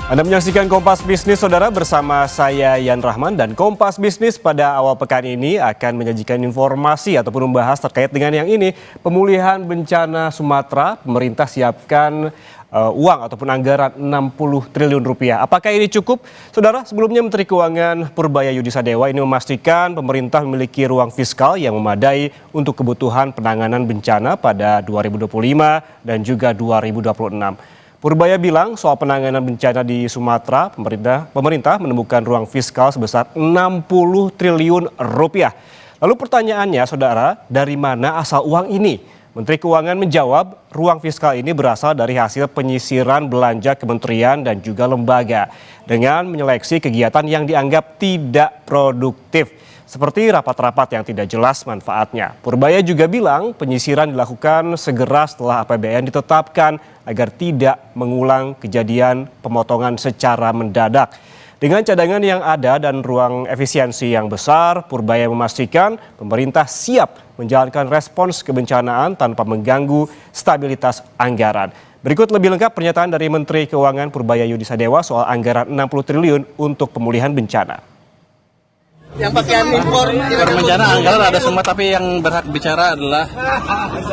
Anda menyaksikan Kompas Bisnis, Saudara, bersama saya Yan Rahman, dan Kompas Bisnis pada awal pekan ini akan menyajikan informasi ataupun membahas terkait dengan yang ini, pemulihan bencana Sumatera. Pemerintah siapkan uang ataupun anggaran 60 triliun rupiah. Apakah ini cukup? Saudara, sebelumnya Menteri Keuangan Purbaya Yudisadewa ini memastikan pemerintah memiliki ruang fiskal yang memadai untuk kebutuhan penanganan bencana pada 2025 dan juga 2026. Purbaya bilang soal penanganan bencana di Sumatera, pemerintah menemukan ruang fiskal sebesar 60 triliun rupiah. Lalu pertanyaannya, Saudara, dari mana asal uang ini? Menteri Keuangan menjawab, ruang fiskal ini berasal dari hasil penyisiran belanja kementerian dan juga lembaga dengan menyeleksi kegiatan yang dianggap tidak produktif, seperti rapat-rapat yang tidak jelas manfaatnya. Purbaya juga bilang penyisiran dilakukan segera setelah APBN ditetapkan agar tidak mengulang kejadian pemotongan secara mendadak. Dengan cadangan yang ada dan ruang efisiensi yang besar, Purbaya memastikan pemerintah siap menjalankan respons kebencanaan tanpa mengganggu stabilitas anggaran. Berikut lebih lengkap pernyataan dari Menteri Keuangan Purbaya Yudisadewa soal anggaran 60 triliun untuk pemulihan bencana. Yang pakaian impor bencana anggaran ada semua, tapi yang berhak bicara adalah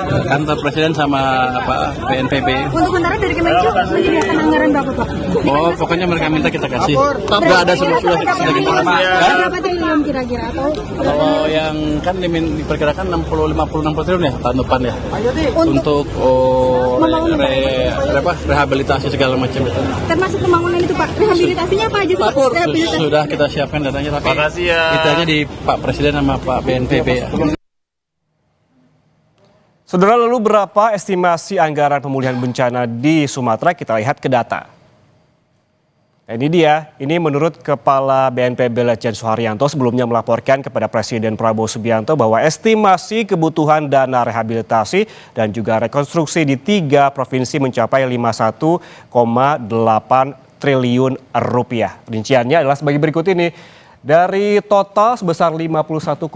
kantor presiden sama BNPB. Untuk sementara dari Kemenlu menyediakan anggaran berapa, Pak? Oh, pokoknya mereka minta kita kasih. Enggak ada semua sudah kita. Berapa triliun kira-kira atau? Kalau yang kan diperkirakan 60 triliun ya tahun depan ya. Untuk rehabilitasi segala macam itu. Termasuk pembangunan itu, Pak. Rehabilitasinya apa aja sih, Pak? Sudah kita siapkan datanya, tapi makasih ya. Itu aja di Pak Presiden sama Pak BNPB ya. Saudara, lalu berapa estimasi anggaran pemulihan bencana di Sumatera? Kita lihat ke data. Nah, ini dia, ini menurut Kepala BNPB Letjen Suharyanto sebelumnya melaporkan kepada Presiden Prabowo Subianto bahwa estimasi kebutuhan dana rehabilitasi dan juga rekonstruksi di 3 provinsi mencapai 51,8 triliun rupiah. Rinciannya adalah sebagai berikut ini. Dari total sebesar 51,8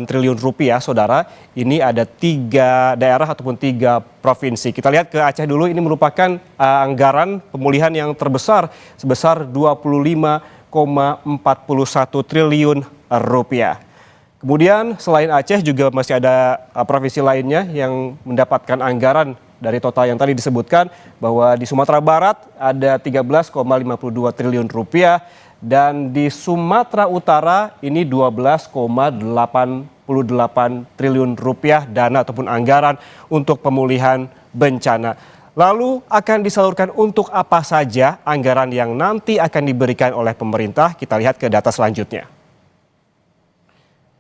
triliun rupiah, Saudara, ini ada 3 daerah ataupun 3 provinsi. Kita lihat ke Aceh dulu, ini merupakan anggaran pemulihan yang terbesar sebesar 25,41 triliun rupiah. Kemudian selain Aceh juga masih ada provinsi lainnya yang mendapatkan anggaran dari total yang tadi disebutkan, bahwa di Sumatera Barat ada 13,52 triliun rupiah. Dan di Sumatera Utara ini 12,88 triliun rupiah dana ataupun anggaran untuk pemulihan bencana. Lalu akan disalurkan untuk apa saja anggaran yang nanti akan diberikan oleh pemerintah? Kita lihat ke data selanjutnya.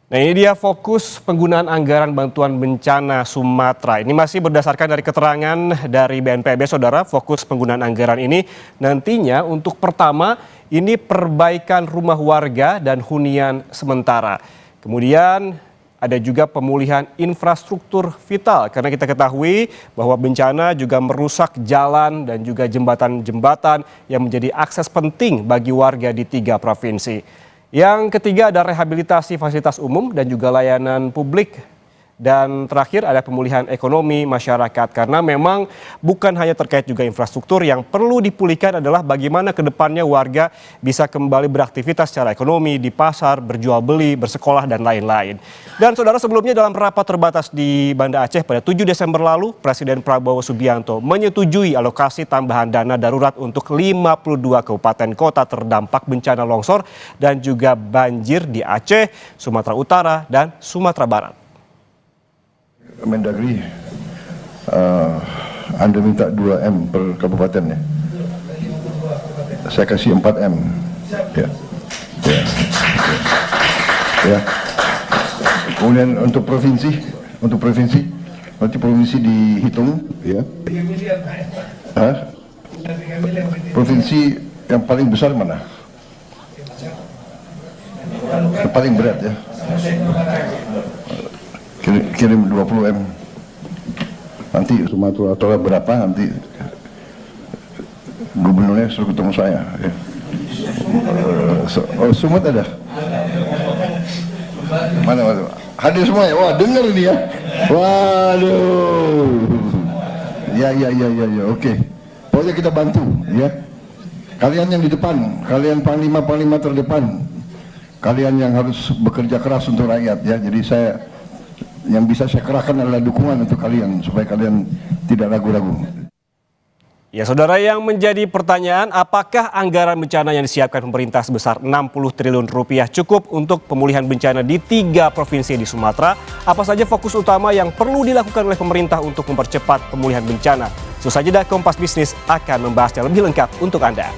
Nah, ini dia fokus penggunaan anggaran bantuan bencana Sumatera. Ini masih berdasarkan dari keterangan dari BNPB, Saudara. Fokus penggunaan anggaran ini nantinya untuk pertama ini perbaikan rumah warga dan hunian sementara. Kemudian ada juga pemulihan infrastruktur vital, karena kita ketahui bahwa bencana juga merusak jalan dan juga jembatan-jembatan yang menjadi akses penting bagi warga di 3 provinsi. Yang ketiga ada rehabilitasi fasilitas umum dan juga layanan publik. Dan terakhir ada pemulihan ekonomi masyarakat, karena memang bukan hanya terkait juga infrastruktur, yang perlu dipulihkan adalah bagaimana ke depannya warga bisa kembali beraktivitas secara ekonomi di pasar, berjual beli, bersekolah, dan lain-lain. Dan Saudara, sebelumnya dalam rapat terbatas di Banda Aceh pada 7 Desember lalu, Presiden Prabowo Subianto menyetujui alokasi tambahan dana darurat untuk 52 kabupaten kota terdampak bencana longsor dan juga banjir di Aceh, Sumatera Utara, dan Sumatera Barat. Mendagri, Anda minta 2M per kabupaten ya. Saya kasih 4M. Ya. Kemudian untuk provinsi, nanti provinsi dihitung ya. Provinsi yang paling besar mana? Yang paling berat ya. Kirim 20M. Nanti Sumatera Utara berapa, nanti gubernurnya suruh ketemu saya ya. Sumut ada? Mana? Hadir semua ya? Wah, dengar ini ya. Waduh. Ya, oke. Pokoknya kita bantu ya. Kalian yang di depan, kalian panglima-panglima terdepan, kalian yang harus bekerja keras untuk rakyat ya. Jadi yang bisa saya kerahkan adalah dukungan untuk kalian supaya kalian tidak ragu-ragu. Ya, saudara, yang menjadi pertanyaan, apakah anggaran bencana yang disiapkan pemerintah sebesar 60 triliun rupiah cukup untuk pemulihan bencana di 3 provinsi di Sumatera? Apa saja fokus utama yang perlu dilakukan oleh pemerintah untuk mempercepat pemulihan bencana? Susah jeda, Kompas Bisnis akan membahasnya lebih lengkap untuk Anda.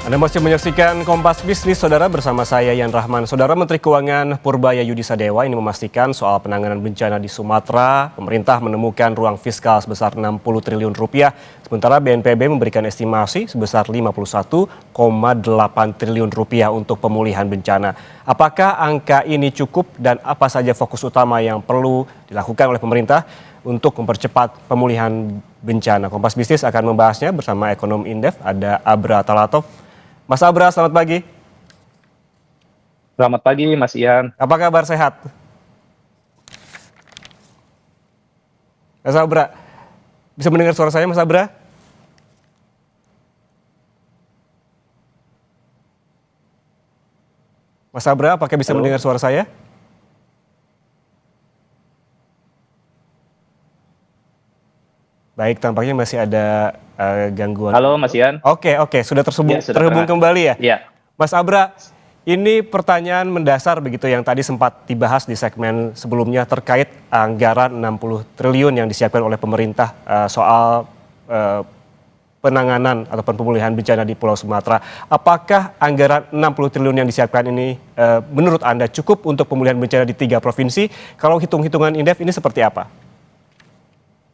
Anda masih menyaksikan Kompas Bisnis, saudara, bersama saya Yan Rahman. Saudara, Menteri Keuangan Purbaya Yudi Sadewa ini memastikan soal penanganan bencana di Sumatera, pemerintah menemukan ruang fiskal sebesar 60 triliun rupiah, sementara BNPB memberikan estimasi sebesar 51,8 triliun rupiah untuk pemulihan bencana. Apakah angka ini cukup dan apa saja fokus utama yang perlu dilakukan oleh pemerintah untuk mempercepat pemulihan bencana? Kompas Bisnis akan membahasnya bersama ekonom Indef, ada Abra Talatov. Mas Abra, selamat pagi. Selamat pagi, Mas Ian. Apa kabar, sehat? Mas Abra, bisa mendengar suara saya, Mas Abra? Mas Abra, apakah bisa mendengar suara saya? Baik, tampaknya masih ada gangguan. Halo, Mas Ian. Oke, sudah terhubung kembali ya? Iya. Mas Abra, ini pertanyaan mendasar begitu yang tadi sempat dibahas di segmen sebelumnya terkait anggaran 60 triliun yang disiapkan oleh pemerintah soal penanganan ataupun pemulihan bencana di Pulau Sumatera. Apakah anggaran 60 triliun yang disiapkan ini menurut Anda cukup untuk pemulihan bencana di 3 provinsi? Kalau hitung-hitungan Indef ini seperti apa?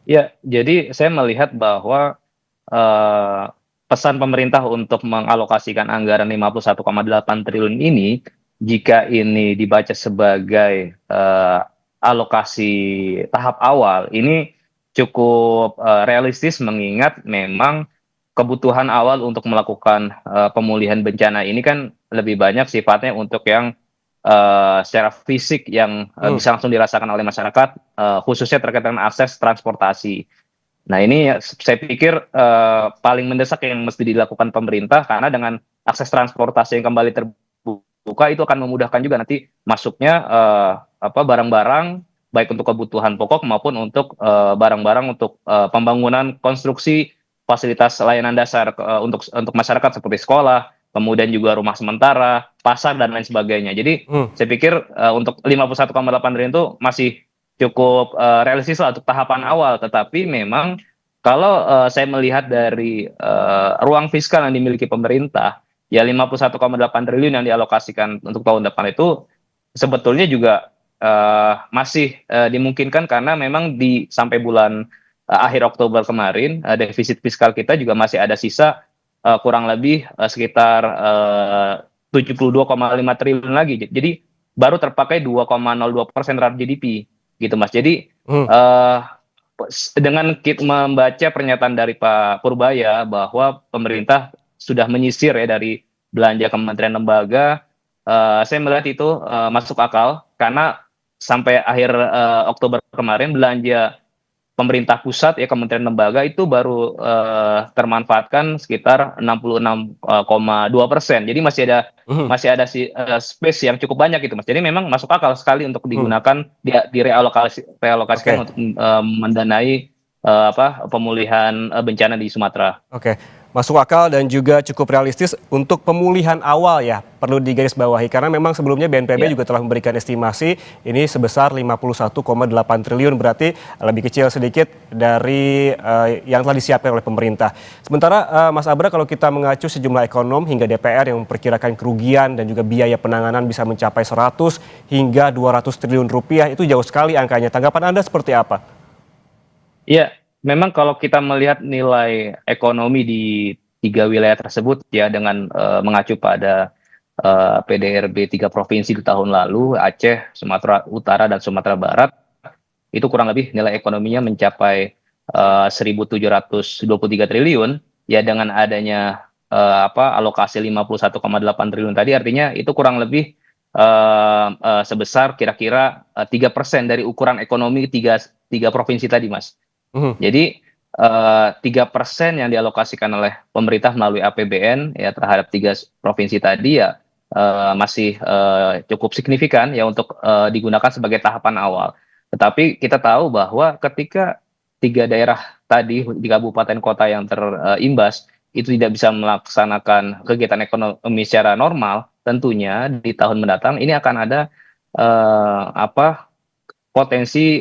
Ya, jadi saya melihat bahwa pesan pemerintah untuk mengalokasikan anggaran 51,8 triliun ini, jika ini dibaca sebagai alokasi tahap awal, ini cukup realistis mengingat memang kebutuhan awal untuk melakukan pemulihan bencana ini kan lebih banyak sifatnya untuk yang secara fisik yang bisa langsung dirasakan oleh masyarakat, khususnya terkait dengan akses transportasi. Nah, ini saya pikir paling mendesak yang mesti dilakukan pemerintah, karena dengan akses transportasi yang kembali terbuka itu akan memudahkan juga nanti masuknya barang-barang baik untuk kebutuhan pokok maupun untuk barang-barang untuk pembangunan konstruksi fasilitas layanan dasar untuk masyarakat seperti sekolah, kemudian juga rumah sementara, pasar, dan lain sebagainya. Jadi saya pikir untuk 51,8 triliun itu masih cukup realistis lah untuk tahapan awal. Tetapi memang kalau saya melihat dari ruang fiskal yang dimiliki pemerintah, ya 51,8 triliun yang dialokasikan untuk tahun depan itu sebetulnya juga masih dimungkinkan, karena memang sampai bulan akhir Oktober kemarin defisit fiskal kita juga masih ada sisa kurang lebih sekitar 72,5 triliun lagi. Jadi baru terpakai 2,02% terhadap GDP, gitu Mas. Jadi dengan kita membaca pernyataan dari Pak Purbaya bahwa pemerintah sudah menyisir ya dari belanja kementerian lembaga, saya melihat itu masuk akal, karena sampai akhir Oktober kemarin belanja pemerintah pusat ya kementerian lembaga itu baru termanfaatkan sekitar 66,2%. Jadi masih ada space yang cukup banyak itu, Mas. Jadi memang masuk akal sekali untuk digunakan realokasikan untuk mendanai pemulihan bencana di Sumatera. Oke, masuk akal dan juga cukup realistis untuk pemulihan awal ya, perlu digarisbawahi, karena memang sebelumnya BNPB juga telah memberikan estimasi ini sebesar 51,8 triliun, berarti lebih kecil sedikit dari yang telah disiapkan oleh pemerintah. Sementara Mas Abra, kalau kita mengacu sejumlah ekonom hingga DPR yang memperkirakan kerugian dan juga biaya penanganan bisa mencapai 100 hingga 200 triliun rupiah, itu jauh sekali angkanya. Tanggapan Anda seperti apa? Iya, memang kalau kita melihat nilai ekonomi di 3 wilayah tersebut ya, dengan mengacu pada PDRB 3 provinsi di tahun lalu, Aceh, Sumatera Utara, dan Sumatera Barat, itu kurang lebih nilai ekonominya mencapai 1.723 triliun ya, dengan adanya alokasi 51,8 triliun tadi, artinya itu kurang lebih sebesar kira-kira 3% dari ukuran ekonomi tiga provinsi tadi, Mas. Mhm. Jadi 3% yang dialokasikan oleh pemerintah melalui APBN ya terhadap tiga provinsi tadi ya masih cukup signifikan ya untuk digunakan sebagai tahapan awal. Tetapi kita tahu bahwa ketika tiga daerah tadi di kabupaten kota yang terimbas itu tidak bisa melaksanakan kegiatan ekonomi secara normal, tentunya di tahun mendatang ini akan ada potensi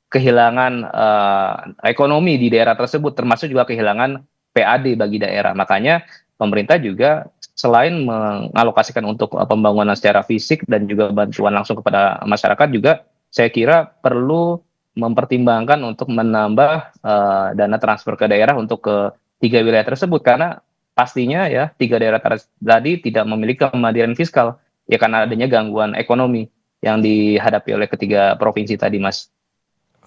kehilangan ekonomi di daerah tersebut, termasuk juga kehilangan PAD bagi daerah. Makanya pemerintah juga selain mengalokasikan untuk pembangunan secara fisik dan juga bantuan langsung kepada masyarakat juga saya kira perlu mempertimbangkan untuk menambah dana transfer ke daerah untuk ke tiga wilayah tersebut karena pastinya ya tiga daerah tadi tidak memiliki kemandirian fiskal ya karena adanya gangguan ekonomi yang dihadapi oleh ketiga provinsi tadi, Mas.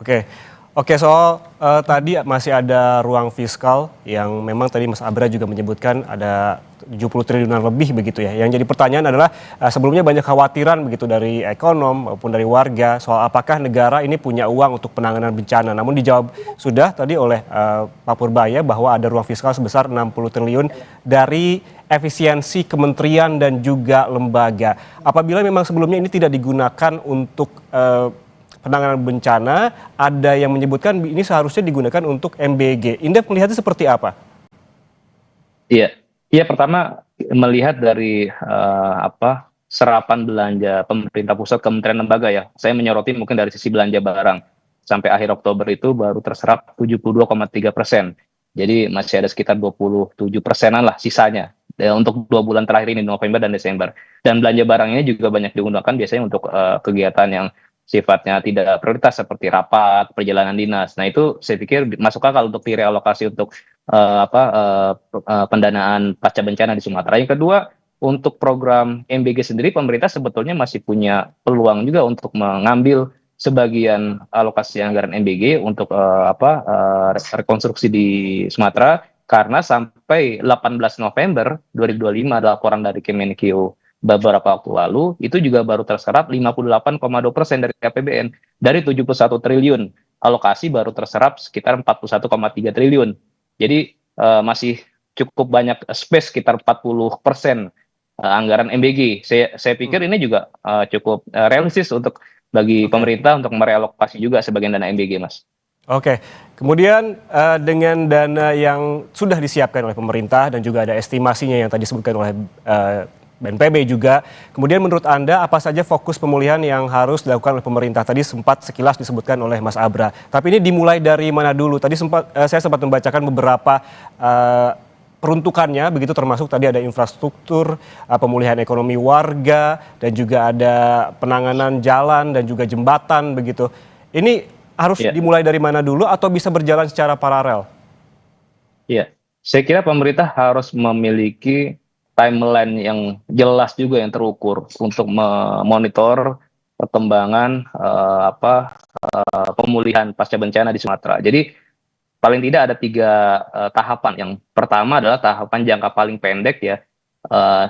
Oke, oke soal tadi masih ada ruang fiskal yang memang tadi Mas Abra juga menyebutkan ada 70 triliunan lebih begitu ya. Yang jadi pertanyaan adalah sebelumnya banyak khawatiran begitu dari ekonom maupun dari warga soal apakah negara ini punya uang untuk penanganan bencana. Namun dijawab sudah tadi oleh Pak Purbaya bahwa ada ruang fiskal sebesar 60 triliun dari efisiensi kementerian dan juga lembaga. Apabila memang sebelumnya ini tidak digunakan untuk penanganan bencana, ada yang menyebutkan ini seharusnya digunakan untuk MBG. Indef melihatnya seperti apa? Iya, iya pertama melihat dari serapan belanja pemerintah pusat kementerian lembaga ya. Saya menyoroti mungkin dari sisi belanja barang sampai akhir Oktober itu baru terserap 72,3%. Jadi masih ada sekitar 27%-an lah sisanya untuk 2 bulan terakhir ini November dan Desember. Dan belanja barangnya juga banyak digunakan biasanya untuk kegiatan yang sifatnya tidak prioritas seperti rapat, perjalanan dinas. Nah itu saya pikir masuk akal untuk direalokasi untuk pendanaan pasca bencana di Sumatera. Yang kedua, untuk program MBG sendiri pemerintah sebetulnya masih punya peluang juga untuk mengambil sebagian alokasi anggaran MBG untuk rekonstruksi di Sumatera karena sampai 18 November 2025 ada laporan dari Kemenkeu beberapa waktu lalu itu juga baru terserap 58,2% dari APBN dari 71 triliun alokasi baru terserap sekitar 41,3 triliun. Jadi masih cukup banyak space sekitar 40% anggaran MBG. Saya pikir ini juga cukup realistis untuk bagi pemerintah untuk merealokasi juga sebagian dana MBG, Mas. Oke, kemudian dengan dana yang sudah disiapkan oleh pemerintah dan juga ada estimasinya yang tadi disebutkan oleh BNPB juga. Kemudian menurut Anda apa saja fokus pemulihan yang harus dilakukan oleh pemerintah? Tadi sempat sekilas disebutkan oleh Mas Abra. Tapi ini dimulai dari mana dulu? Tadi saya sempat membacakan beberapa peruntukannya, begitu termasuk tadi ada infrastruktur, pemulihan ekonomi warga, dan juga ada penanganan jalan dan juga jembatan begitu. Ini harus dimulai dari mana dulu atau bisa berjalan secara paralel? Iya, saya kira pemerintah harus memiliki timeline yang jelas juga yang terukur untuk memonitor perkembangan pemulihan pasca bencana di Sumatera. Jadi paling tidak ada 3 tahapan. Yang pertama adalah tahapan jangka paling pendek ya, 1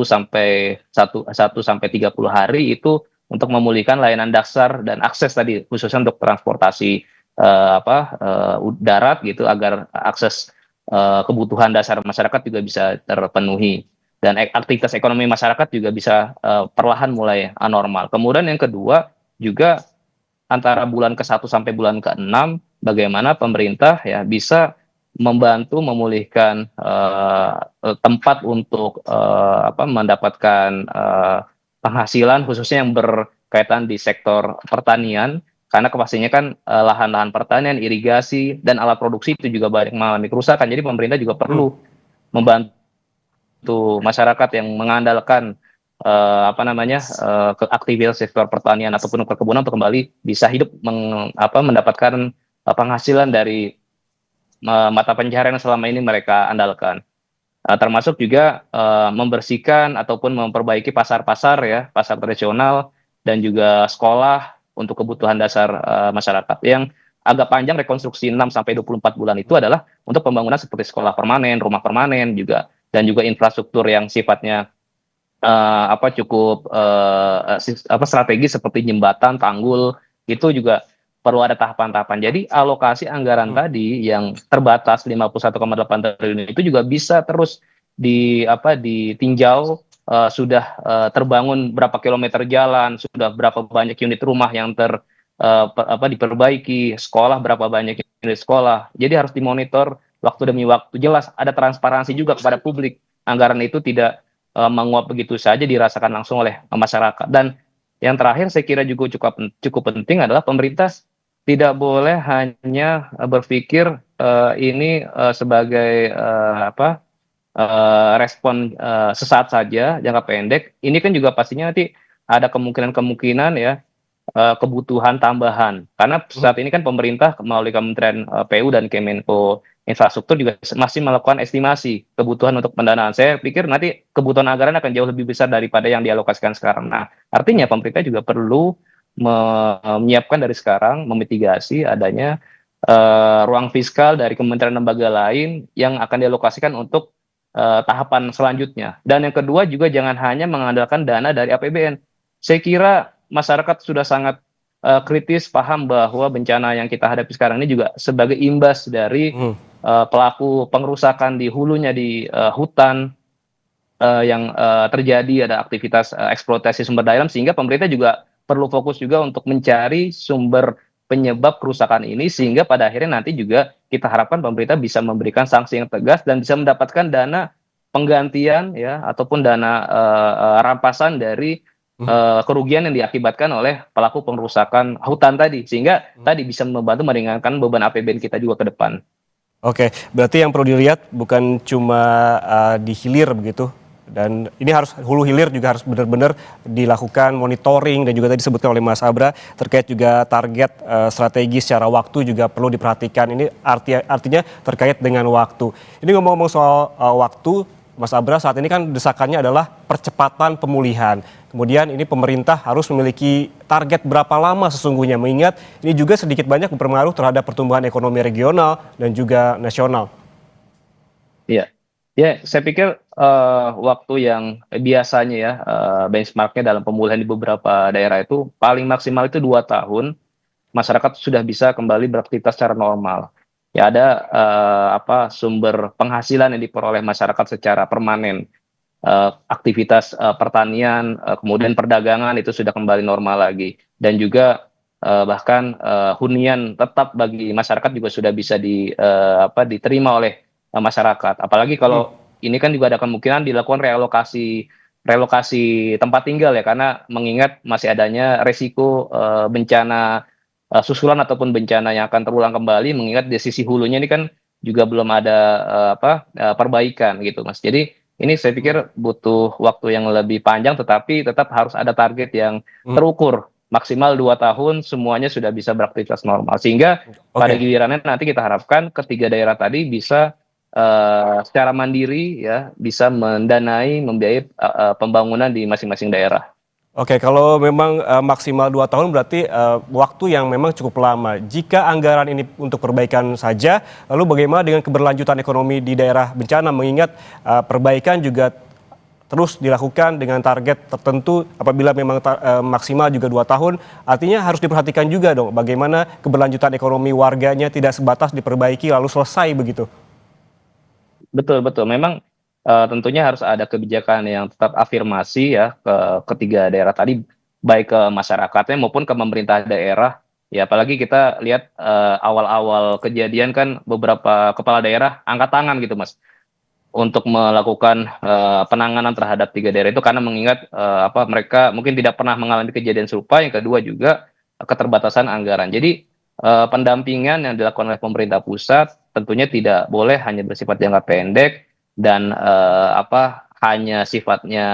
sampai 30 hari itu untuk memulihkan layanan dasar dan akses tadi khususnya untuk transportasi darat gitu agar akses kebutuhan dasar masyarakat juga bisa terpenuhi dan aktivitas ekonomi masyarakat juga bisa perlahan mulai anormal. Kemudian yang kedua juga antara bulan ke-1 sampai bulan ke-6 bagaimana pemerintah ya bisa membantu memulihkan tempat untuk mendapatkan penghasilan khususnya yang berkaitan di sektor pertanian karena pastinya kan lahan-lahan pertanian, irigasi dan alat produksi itu juga banyak mengalami kerusakan. Jadi pemerintah juga perlu membantu masyarakat yang mengandalkan aktivitas sektor pertanian ataupun perkebunan untuk kembali bisa hidup mendapatkan penghasilan dari mata pencaharian yang selama ini mereka andalkan. Termasuk juga membersihkan ataupun memperbaiki pasar-pasar ya, pasar tradisional dan juga sekolah untuk kebutuhan dasar masyarakat. Yang agak panjang rekonstruksi 6 sampai 24 bulan itu adalah untuk pembangunan seperti sekolah permanen, rumah permanen juga dan juga infrastruktur yang sifatnya cukup strategis seperti jembatan, tanggul, itu juga perlu ada tahapan-tahapan. Jadi alokasi anggaran tadi yang terbatas 51,8 triliun itu juga bisa terus ditinjau, sudah terbangun berapa kilometer jalan, sudah berapa banyak unit rumah yang diperbaiki, sekolah berapa banyak unit sekolah. Jadi harus dimonitor waktu demi waktu, jelas ada transparansi juga kepada publik. Anggaran itu tidak menguap begitu saja dirasakan langsung oleh masyarakat. Dan yang terakhir saya kira juga cukup penting adalah pemerintah tidak boleh hanya berpikir ini sebagai respon sesaat saja, jangka pendek. Ini kan juga pastinya nanti ada kemungkinan-kemungkinan ya, kebutuhan tambahan. Karena saat ini kan pemerintah melalui Kementerian PU dan Kemenko Infrastruktur juga masih melakukan estimasi kebutuhan untuk pendanaan. Saya pikir nanti kebutuhan anggaran akan jauh lebih besar daripada yang dialokasikan sekarang. Nah, artinya pemerintah juga perlu menyiapkan dari sekarang, memitigasi adanya ruang fiskal dari kementerian lembaga lain yang akan dialokasikan untuk tahapan selanjutnya. Dan yang kedua juga jangan hanya mengandalkan dana dari APBN. Saya kira masyarakat sudah sangat kritis paham bahwa bencana yang kita hadapi sekarang ini juga sebagai imbas dari pelaku pengerusakan di hulunya di hutan yang terjadi, ada aktivitas eksploitasi sumber daya alam, sehingga pemerintah juga perlu fokus juga untuk mencari sumber penyebab kerusakan ini, sehingga pada akhirnya nanti juga kita harapkan pemerintah bisa memberikan sanksi yang tegas dan bisa mendapatkan dana penggantian ya ataupun dana rampasan dari kerugian yang diakibatkan oleh pelaku pengerusakan hutan tadi, sehingga tadi bisa membantu meringankan beban APBN kita juga ke depan. Oke, berarti yang perlu dilihat bukan cuma di hilir begitu, dan ini harus hulu hilir juga harus benar-benar dilakukan monitoring, dan juga tadi disebutkan oleh Mas Abra terkait juga target strategi secara waktu juga perlu diperhatikan. Ini artinya terkait dengan waktu. Ini ngomong-ngomong soal waktu, Mas Abra, saat ini kan desakannya adalah percepatan pemulihan. Kemudian ini pemerintah harus memiliki target berapa lama sesungguhnya, mengingat ini juga sedikit banyak berpengaruh terhadap pertumbuhan ekonomi regional dan juga nasional. Iya, ya saya pikir waktu yang biasanya ya benchmarknya dalam pemulihan di beberapa daerah itu paling maksimal itu 2 tahun, masyarakat sudah bisa kembali beraktivitas secara normal. Ya ada sumber penghasilan yang diperoleh masyarakat secara permanen. Aktivitas pertanian, kemudian perdagangan itu sudah kembali normal lagi, dan juga bahkan hunian tetap bagi masyarakat juga sudah bisa diterima oleh masyarakat. Apalagi kalau ini kan juga ada kemungkinan dilakukan relokasi tempat tinggal ya, karena mengingat masih adanya resiko bencana susulan ataupun bencana yang akan terulang kembali, mengingat di sisi hulunya ini kan juga belum ada perbaikan gitu, Mas. Jadi ini saya pikir butuh waktu yang lebih panjang, tetapi tetap harus ada target yang terukur. Maksimal 2 tahun semuanya sudah bisa beraktivitas normal. Sehingga pada gilirannya nanti kita harapkan ketiga daerah tadi bisa secara mandiri ya, bisa membiayai pembangunan di masing-masing daerah. Oke, kalau memang maksimal 2 tahun berarti waktu yang memang cukup lama. Jika anggaran ini untuk perbaikan saja, lalu bagaimana dengan keberlanjutan ekonomi di daerah bencana, mengingat perbaikan juga terus dilakukan dengan target tertentu, apabila memang maksimal juga 2 tahun, artinya harus diperhatikan juga dong bagaimana keberlanjutan ekonomi warganya tidak sebatas diperbaiki lalu selesai begitu. Betul, memang tentunya harus ada kebijakan yang tetap afirmasi ya ke ketiga daerah tadi, baik ke masyarakatnya maupun ke pemerintah daerah. Ya apalagi kita lihat awal-awal kejadian kan beberapa kepala daerah angkat tangan gitu, Mas, untuk melakukan penanganan terhadap 3 daerah itu, karena mengingat mereka mungkin tidak pernah mengalami kejadian serupa. Yang kedua juga keterbatasan anggaran. Jadi pendampingan yang dilakukan oleh pemerintah pusat tentunya tidak boleh hanya bersifat jangka pendek dan hanya sifatnya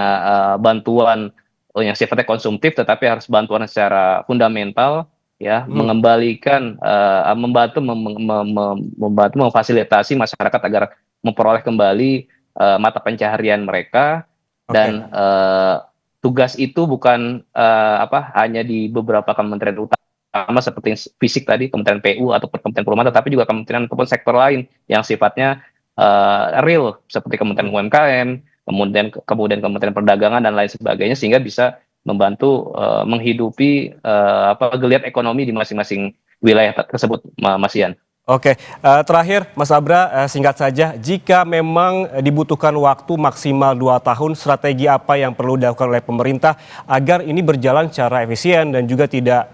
bantuan yang sifatnya konsumtif, tetapi harus bantuan secara fundamental ya, mengembalikan membantu memfasilitasi masyarakat agar memperoleh kembali mata pencaharian mereka. Dan tugas itu bukan hanya di beberapa kementerian utama seperti fisik tadi, Kementerian PU atau Kementerian Perumahan, tetapi juga kementerian ataupun sektor lain yang sifatnya real seperti Kementerian UMKM, kemudian Kementerian Perdagangan dan lain sebagainya, sehingga bisa membantu menghidupi geliat ekonomi di masing-masing wilayah tersebut, Mas Ian. Oke, terakhir Mas Abra, singkat saja, jika memang dibutuhkan waktu maksimal 2 tahun, strategi apa yang perlu dilakukan oleh pemerintah agar ini berjalan secara efisien dan juga tidak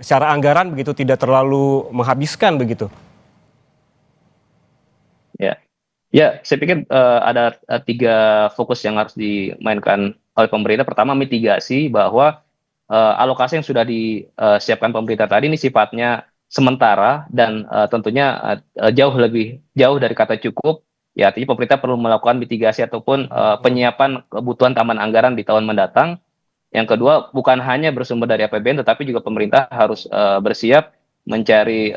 secara anggaran begitu tidak terlalu menghabiskan begitu? Ya, saya pikir ada 3 fokus yang harus dimainkan oleh pemerintah. Pertama, mitigasi, bahwa alokasi yang sudah disiapkan pemerintah tadi ini sifatnya sementara dan tentunya jauh dari kata cukup. Ya, artinya pemerintah perlu melakukan mitigasi ataupun penyiapan kebutuhan tambahan anggaran di tahun mendatang. Yang kedua, bukan hanya bersumber dari APBN, tetapi juga pemerintah harus bersiap mencari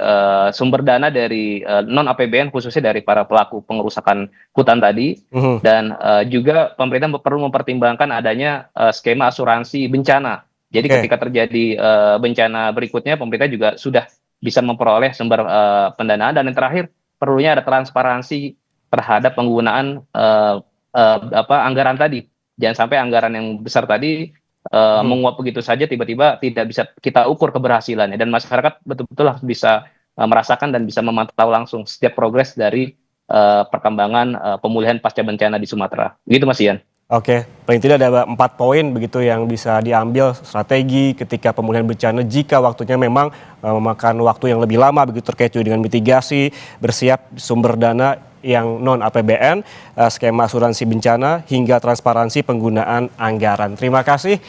sumber dana dari non APBN, khususnya dari para pelaku pengerusakan hutan tadi. Dan juga pemerintah perlu mempertimbangkan adanya skema asuransi bencana. Jadi ketika terjadi bencana berikutnya, pemerintah juga sudah bisa memperoleh sumber pendanaan. Dan yang terakhir, perlunya ada transparansi terhadap penggunaan anggaran tadi. Jangan sampai anggaran yang besar tadi menguap begitu saja, tiba-tiba tidak bisa kita ukur keberhasilannya, dan masyarakat betul-betul harus bisa merasakan dan bisa memantau langsung setiap progres dari perkembangan pemulihan pasca bencana di Sumatera. Begitu, Mas Ian. Oke, paling tidak ada 4 poin begitu yang bisa diambil strategi ketika pemulihan bencana jika waktunya memang memakan waktu yang lebih lama begitu, terkait juga dengan mitigasi, bersiap sumber dana yang non APBN, skema asuransi bencana, hingga transparansi penggunaan anggaran. Terima kasih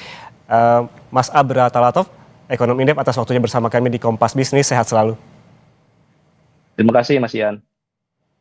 Mas Abra Talatov, Ekonom Indef, atas waktunya bersama kami di Kompas Bisnis. Sehat selalu. Terima kasih, Mas Ian.